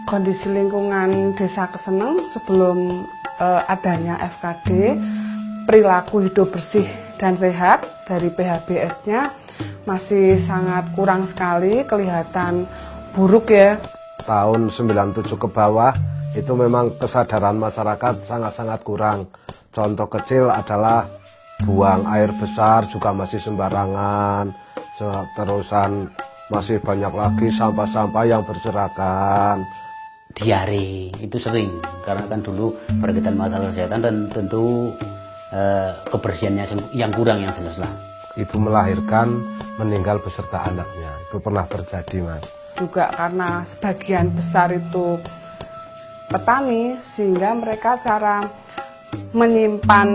Kondisi lingkungan Desa Keseneng sebelum adanya FKD, perilaku hidup bersih dan sehat dari PHBS-nya masih sangat kurang sekali, kelihatan buruk ya. Tahun 97 ke bawah itu memang kesadaran masyarakat sangat-sangat kurang. Contoh kecil adalah buang air besar juga masih sembarangan, terusan masih banyak lagi sampah-sampah yang berserakan. Diare itu sering, karena kan dulu berkaitan masalah kesehatan dan tentu kebersihannya yang kurang yang jelas lah. Ibu melahirkan, meninggal beserta anaknya, itu pernah terjadi, Mas. Juga karena sebagian besar itu petani, sehingga mereka cara menyimpan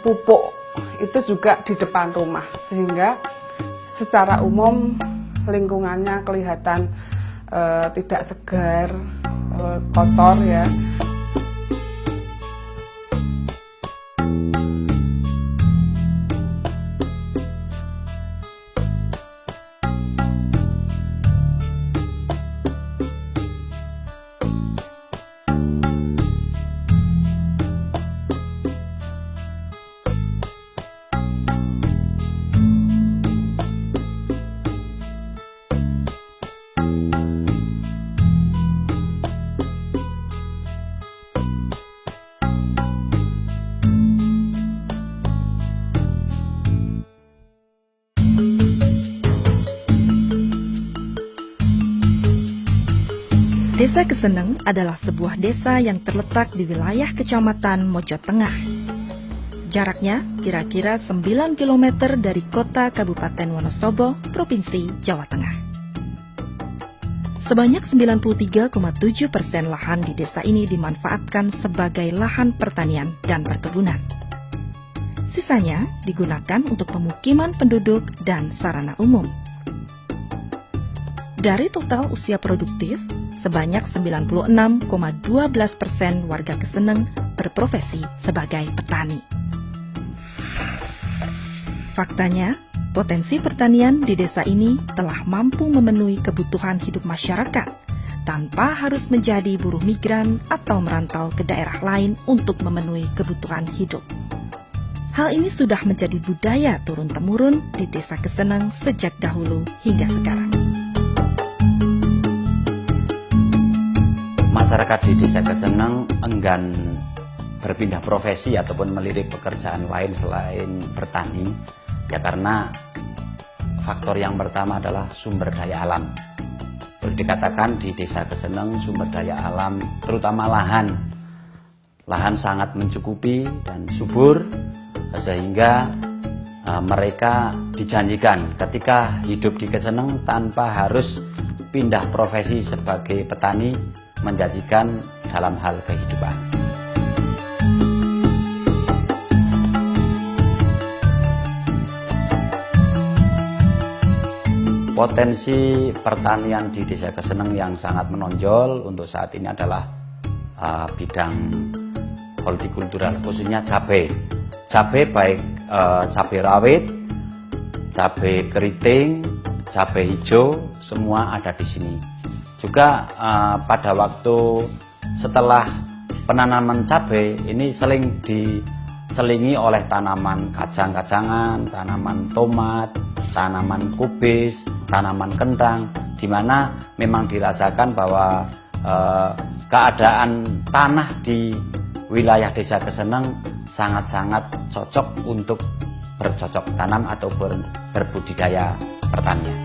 pupuk itu juga di depan rumah, sehingga secara umum lingkungannya kelihatan tidak segar, kotor ya. Desa Keseneng adalah sebuah desa yang terletak di wilayah Kecamatan Mojo Tengah. Jaraknya kira-kira 9 km dari kota Kabupaten Wonosobo, Provinsi Jawa Tengah. Sebanyak 93,7% lahan di desa ini dimanfaatkan sebagai lahan pertanian dan perkebunan. Sisanya digunakan untuk pemukiman penduduk dan sarana umum. Dari total usia produktif, sebanyak 96,12% warga Keseneng berprofesi sebagai petani. Faktanya, potensi pertanian di desa ini telah mampu memenuhi kebutuhan hidup masyarakat tanpa harus menjadi buruh migran atau merantau ke daerah lain untuk memenuhi kebutuhan hidup. Hal ini sudah menjadi budaya turun-temurun di Desa Keseneng sejak dahulu hingga sekarang. Masyarakat di Desa Keseneng enggan berpindah profesi ataupun melirik pekerjaan lain selain bertani, ya karena faktor yang pertama adalah sumber daya alam. Boleh dikatakan di Desa Keseneng sumber daya alam, terutama lahan sangat mencukupi dan subur, sehingga mereka dijanjikan ketika hidup di Keseneng tanpa harus pindah profesi sebagai petani, menjanjikan dalam hal kehidupan. Potensi pertanian di Desa Keseneng yang sangat menonjol untuk saat ini adalah bidang hortikultural, khususnya cabai. Cabai baik cabai rawit, cabai keriting, cabai hijau, semua ada di sini. Juga pada waktu setelah penanaman cabai ini sering diselingi oleh tanaman kacang-kacangan, tanaman tomat, tanaman kubis, tanaman kentang, di mana memang dirasakan bahwa keadaan tanah di wilayah Desa Keseneng sangat-sangat cocok untuk bercocok tanam atau berbudidaya pertanian.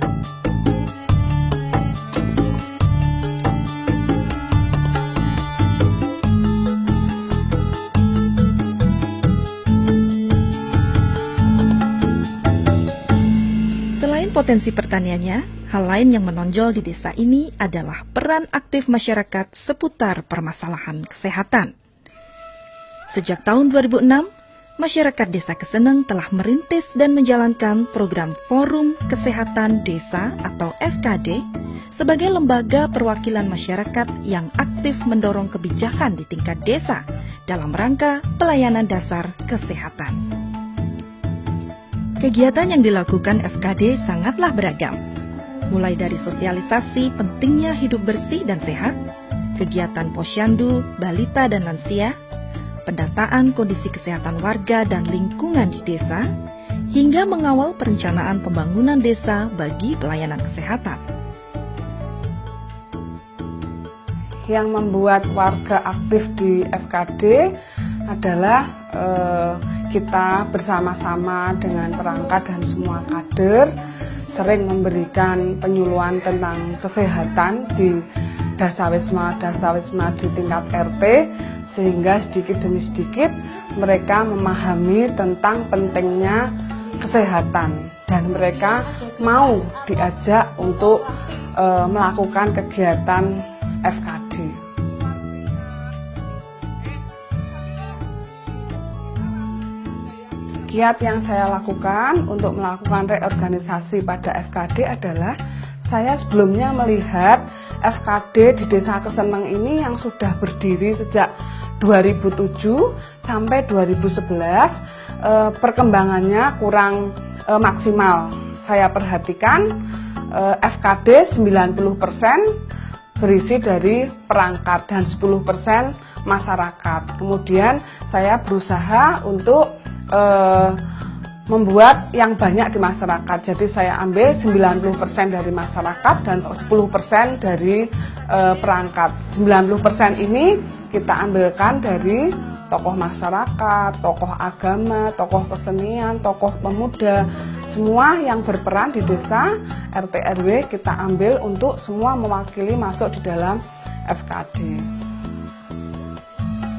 Potensi pertaniannya, hal lain yang menonjol di desa ini adalah peran aktif masyarakat seputar permasalahan kesehatan. Sejak tahun 2006, masyarakat Desa Keseneng telah merintis dan menjalankan program Forum Kesehatan Desa atau FKD sebagai lembaga perwakilan masyarakat yang aktif mendorong kebijakan di tingkat desa dalam rangka pelayanan dasar kesehatan. Kegiatan yang dilakukan FKD sangatlah beragam, mulai dari sosialisasi pentingnya hidup bersih dan sehat, kegiatan posyandu, balita dan lansia, pendataan kondisi kesehatan warga dan lingkungan di desa, hingga mengawal perencanaan pembangunan desa bagi pelayanan kesehatan. Yang membuat warga aktif di FKD adalah kita bersama-sama dengan perangkat dan semua kader sering memberikan penyuluhan tentang kesehatan di dasawisma di tingkat RT, sehingga sedikit demi sedikit mereka memahami tentang pentingnya kesehatan dan mereka mau diajak untuk melakukan kegiatan FKD. Kiat yang saya lakukan untuk melakukan reorganisasi pada FKD adalah saya sebelumnya melihat FKD di Desa Keseneng ini yang sudah berdiri sejak 2007 sampai 2011, perkembangannya kurang maksimal. Saya perhatikan FKD 90% berisi dari perangkat dan 10% masyarakat. Kemudian saya berusaha untuk membuat yang banyak di masyarakat. Jadi saya ambil 90% dari masyarakat dan 10% dari perangkat. 90% ini kita ambilkan dari tokoh masyarakat, tokoh agama, tokoh kesenian, tokoh pemuda, semua yang berperan di desa, RT RW kita ambil untuk semua mewakili masuk di dalam FKD.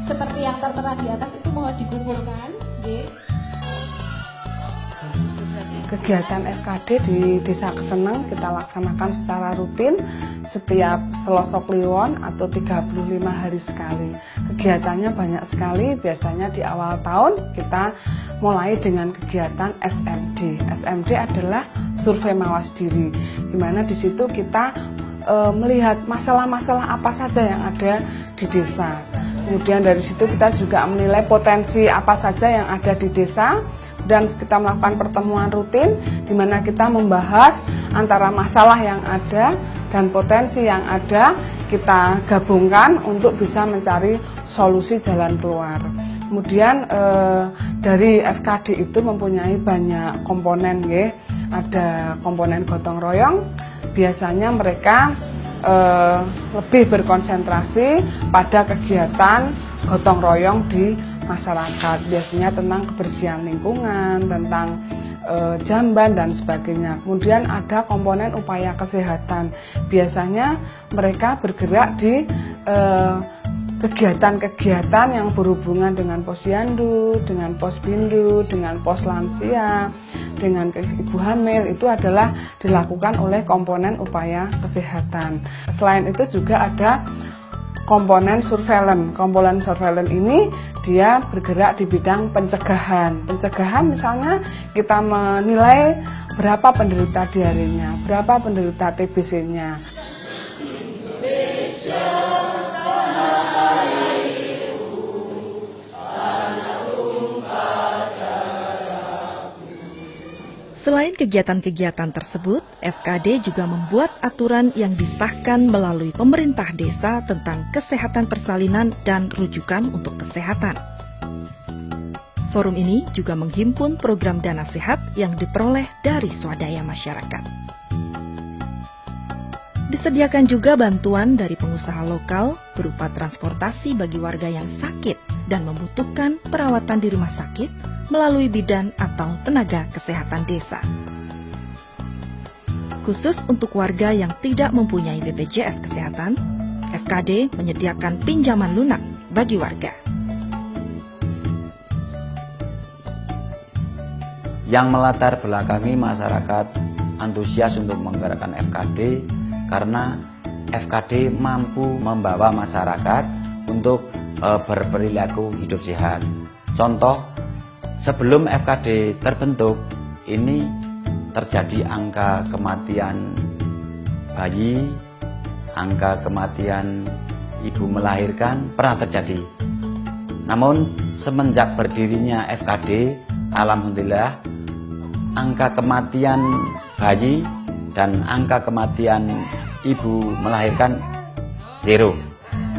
Seperti yang tertera di atas itu mau dikumpulkan, Kegiatan FKD di Desa Keseneng kita laksanakan secara rutin setiap Selasa Kliwon atau 35 hari sekali. Kegiatannya banyak sekali, biasanya di awal tahun kita mulai dengan kegiatan SMD. SMD adalah survei mawas diri, di mana di situ kita melihat masalah-masalah apa saja yang ada di desa. Kemudian dari situ kita juga menilai potensi apa saja yang ada di desa, dan kita melakukan pertemuan rutin di mana kita membahas antara masalah yang ada dan potensi yang ada, kita gabungkan untuk bisa mencari solusi jalan keluar. Kemudian dari FKD itu mempunyai banyak komponen, ada komponen gotong royong. Biasanya mereka lebih berkonsentrasi pada kegiatan gotong royong di masyarakat, biasanya tentang kebersihan lingkungan, tentang jamban dan sebagainya. Kemudian ada komponen upaya kesehatan, biasanya mereka bergerak di kegiatan-kegiatan yang berhubungan dengan posyandu, dengan posbindu, dengan pos lansia, dengan ibu hamil, itu adalah dilakukan oleh komponen upaya kesehatan. Selain itu juga ada komponen surveillance. Komponen surveillance ini dia bergerak di bidang pencegahan. Pencegahan misalnya kita menilai berapa penderita diarenya, berapa penderita TBC-nya. Selain kegiatan-kegiatan tersebut, FKD juga membuat aturan yang disahkan melalui pemerintah desa tentang kesehatan persalinan dan rujukan untuk kesehatan. Forum ini juga menghimpun program dana sehat yang diperoleh dari swadaya masyarakat. Disediakan juga bantuan dari pengusaha lokal berupa transportasi bagi warga yang sakit dan membutuhkan perawatan di rumah sakit melalui bidan atau tenaga kesehatan desa. Khusus untuk warga yang tidak mempunyai BPJS Kesehatan, FKD menyediakan pinjaman lunak bagi warga. Yang melatar belakangi masyarakat antusias untuk menggerakkan FKD karena FKD mampu membawa masyarakat untuk berperilaku hidup sehat. Contoh, sebelum FKD terbentuk, ini terjadi angka kematian bayi, angka kematian ibu melahirkan pernah terjadi. Namun semenjak berdirinya FKD, alhamdulillah angka kematian bayi dan angka kematian ibu melahirkan zero.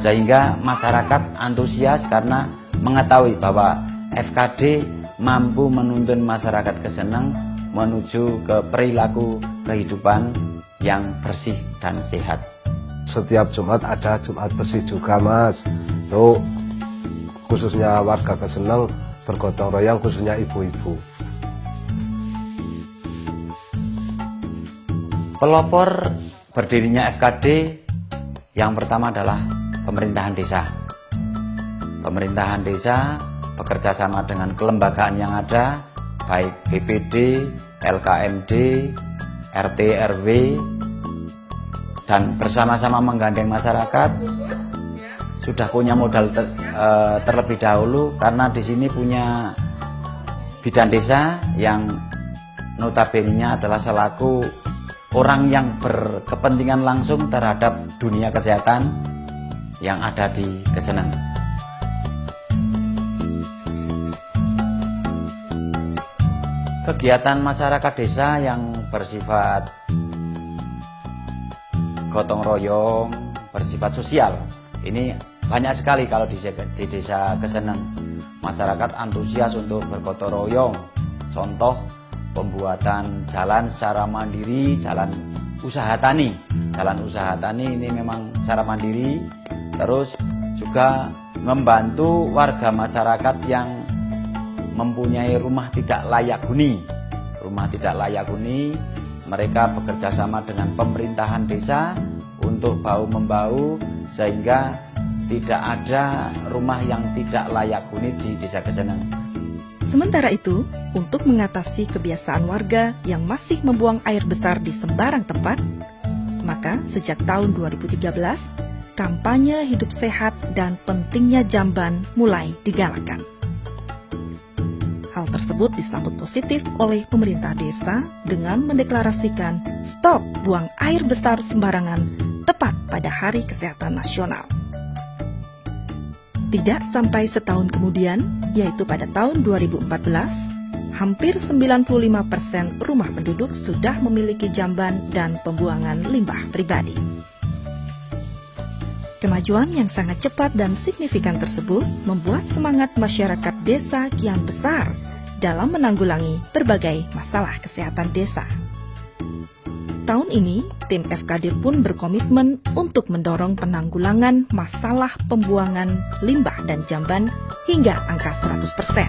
sehingga masyarakat antusias karena mengetahui bahwa FKD mampu menuntun masyarakat Keseneng menuju ke perilaku kehidupan yang bersih dan sehat. Setiap Jumat ada Jumat bersih juga, Mas. Itu khususnya warga Keseneng bergotong royong, khususnya ibu-ibu. Pelopor berdirinya FKD yang pertama adalah pemerintahan desa. Pemerintahan desa bekerja sama dengan kelembagaan yang ada, baik BPD, LKMD, RT, RW, dan bersama-sama menggandeng masyarakat. Sudah punya modal terlebih dahulu karena di sini punya bidan desa yang notabene-nya adalah selaku orang yang berkepentingan langsung terhadap dunia kesehatan yang ada di Keseneng. Kegiatan masyarakat desa yang bersifat gotong royong, bersifat sosial, ini banyak sekali kalau di desa Keseneng. Masyarakat antusias untuk bergotong royong. Contoh, pembuatan jalan secara mandiri, jalan usaha tani. Jalan usaha tani ini memang secara mandiri. Terus juga membantu warga masyarakat yang mempunyai rumah tidak layak huni. Rumah tidak layak huni, mereka bekerja sama dengan pemerintahan desa untuk bahu-membahu sehingga tidak ada rumah yang tidak layak huni di desa Keseneng. Sementara itu, untuk mengatasi kebiasaan warga yang masih membuang air besar di sembarang tempat, maka sejak tahun 2013, kampanye hidup sehat dan pentingnya jamban mulai digalakan. Hal tersebut disambut positif oleh pemerintah desa dengan mendeklarasikan stop buang air besar sembarangan tepat pada Hari Kesehatan Nasional. Tidak sampai setahun kemudian, yaitu pada tahun 2014, hampir 95% rumah penduduk sudah memiliki jamban dan pembuangan limbah pribadi. Kemajuan yang sangat cepat dan signifikan tersebut membuat semangat masyarakat desa kian besar dalam menanggulangi berbagai masalah kesehatan desa. Tahun ini, tim FKD pun berkomitmen untuk mendorong penanggulangan masalah pembuangan limbah dan jamban hingga angka 100%.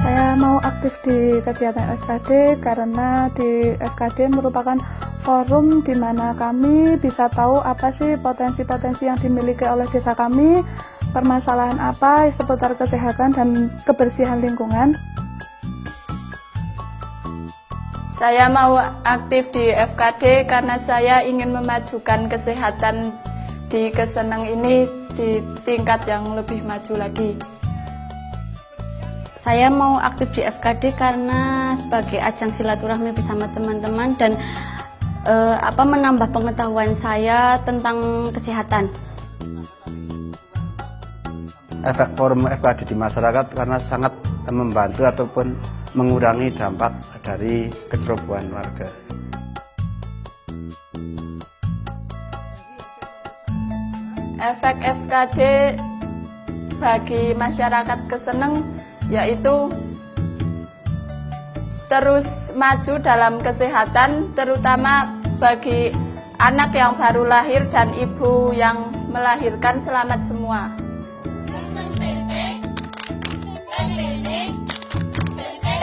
Saya mau aktif di kegiatan FKD karena di FKD merupakan forum di mana kami bisa tahu apa sih potensi-potensi yang dimiliki oleh desa kami, permasalahan apa seputar kesehatan dan kebersihan lingkungan. Saya mau aktif di FKD karena saya ingin memajukan kesehatan di Keseneng ini di tingkat yang lebih maju lagi. Saya mau aktif di FKD karena sebagai ajang silaturahmi bersama teman-teman dan menambah pengetahuan saya tentang kesehatan. Efek forum FKD di masyarakat karena sangat membantu ataupun mengurangi dampak dari kecerobohan warga. Efek FKD bagi masyarakat Keseneng yaitu terus maju dalam kesehatan, terutama bagi anak yang baru lahir dan ibu yang melahirkan, selamat semua.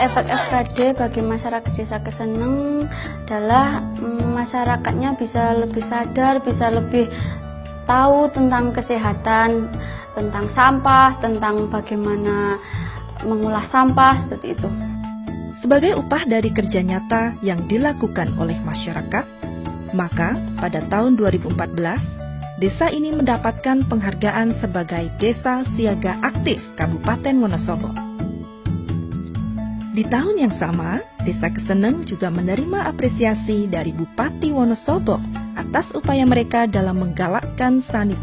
Efek FKD bagi masyarakat desa Keseneng adalah masyarakatnya bisa lebih sadar, bisa lebih tahu tentang kesehatan, tentang sampah, tentang bagaimana mengolah sampah, seperti itu. Sebagai upah dari kerja nyata yang dilakukan oleh masyarakat, maka pada tahun 2014, desa ini mendapatkan penghargaan sebagai Desa Siaga Aktif Kabupaten Wonosobo. Di tahun yang sama, Desa Keseneng juga menerima apresiasi dari Bupati Wonosobo atas upaya mereka dalam menggalakkan sanitasi